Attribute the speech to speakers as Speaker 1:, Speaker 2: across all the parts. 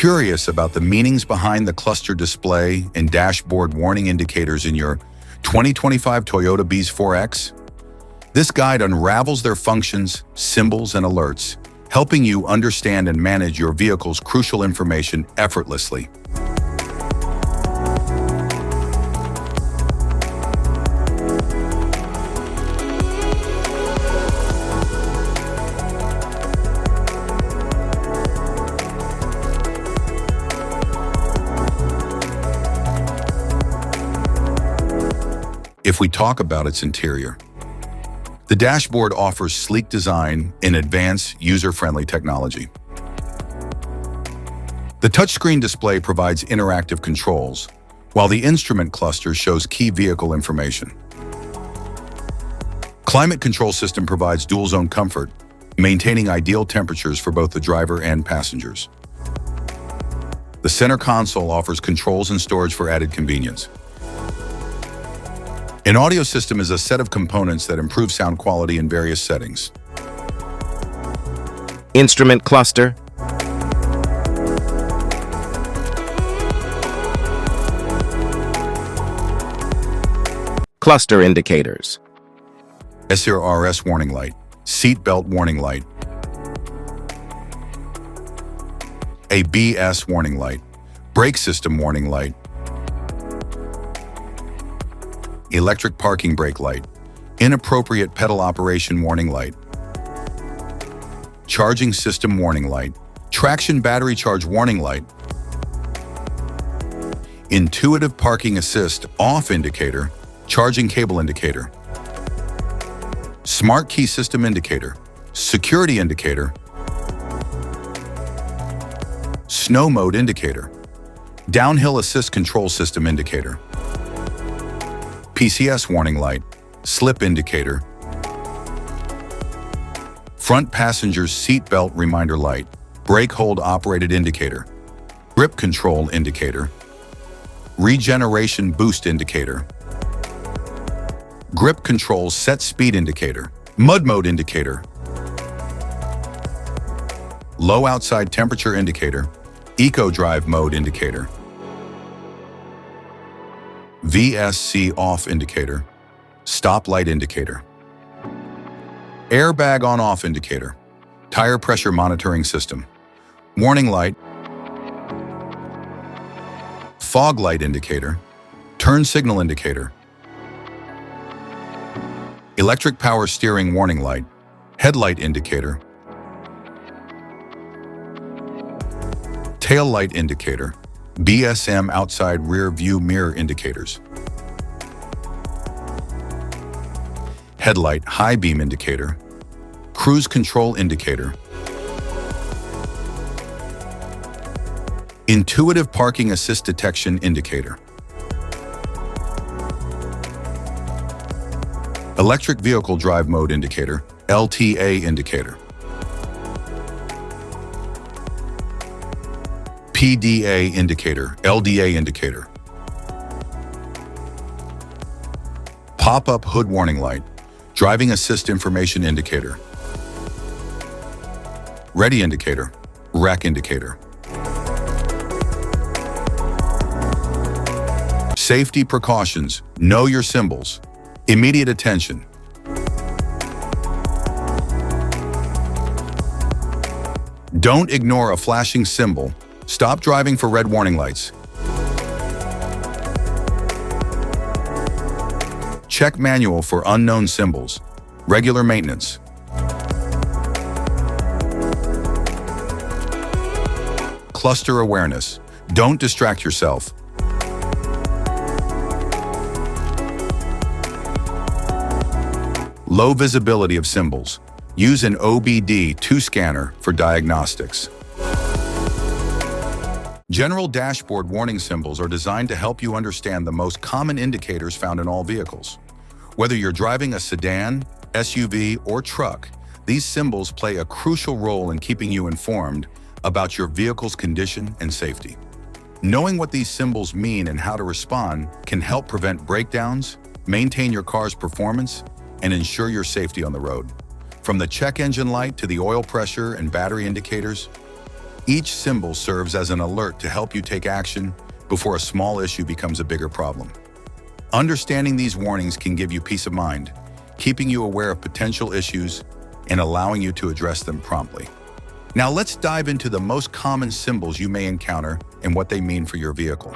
Speaker 1: Curious about the meanings behind the cluster display and dashboard warning indicators in your 2025 Toyota BZ4X? This guide unravels their functions, symbols, and alerts, helping you understand and manage your vehicle's crucial information effortlessly. If we talk about its interior, the dashboard offers sleek design and advanced user-friendly technology. The touchscreen display provides interactive controls, while the instrument cluster shows key vehicle information. Climate control system provides dual-zone comfort, maintaining ideal temperatures for both the driver and passengers. The center console offers controls and storage for added convenience. An audio system is a set of components that improve sound quality in various settings.
Speaker 2: Instrument cluster, cluster indicators,
Speaker 1: SRS warning light, seat belt warning light, ABS warning light, brake system warning light, electric parking brake light, inappropriate pedal operation warning light, charging system warning light, traction battery charge warning light, intuitive parking assist off indicator, charging cable indicator, smart key system indicator, security indicator, snow mode indicator, downhill assist control system indicator, PCS warning light, slip indicator, front passenger seat belt reminder light, brake hold operated indicator, grip control indicator, regeneration boost indicator, grip control set speed indicator, mud mode indicator, low outside temperature indicator, eco drive mode indicator, VSC off indicator, stop light indicator, airbag on-off indicator, tire pressure monitoring system, warning light, fog light indicator, turn signal indicator, electric power steering warning light, headlight indicator, tail light indicator, BSM outside rear view mirror indicators, headlight high beam indicator, cruise control indicator, intuitive parking assist detection indicator, electric vehicle drive mode indicator, LTA indicator, PDA indicator, LDA indicator, pop-up hood warning light, driving assist information indicator, ready indicator, wreck indicator, safety precautions, know your symbols, immediate attention, don't ignore a flashing symbol, stop driving for red warning lights. Check manual for unknown symbols. Regular maintenance. Cluster awareness. Don't distract yourself. Low visibility of symbols. Use an OBD2 scanner for diagnostics. General dashboard warning symbols are designed to help you understand the most common indicators found in all vehicles. Whether you're driving a sedan, SUV, or truck, these symbols play a crucial role in keeping you informed about your vehicle's condition and safety. Knowing what these symbols mean and how to respond can help prevent breakdowns, maintain your car's performance, and ensure your safety on the road. From the check engine light to the oil pressure and battery indicators, Each symbol serves as an alert to help you take action before a small issue becomes a bigger problem. Understanding these warnings can give you peace of mind, keeping you aware of potential issues and allowing you to address them promptly. Now let's dive into the most common symbols you may encounter and what they mean for your vehicle.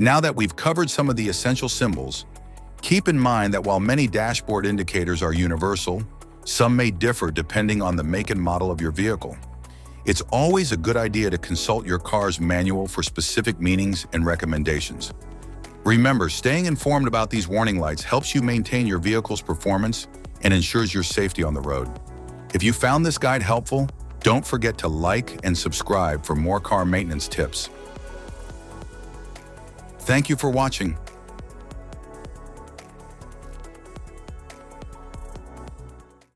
Speaker 1: Now that we've covered some of the essential symbols, keep in mind that while many dashboard indicators are universal, some may differ depending on the make and model of your vehicle. It's always a good idea to consult your car's manual for specific meanings and recommendations. Remember, staying informed about these warning lights helps you maintain your vehicle's performance and ensures your safety on the road. If you found this guide helpful, don't forget to like and subscribe for more car maintenance tips. Thank you for watching.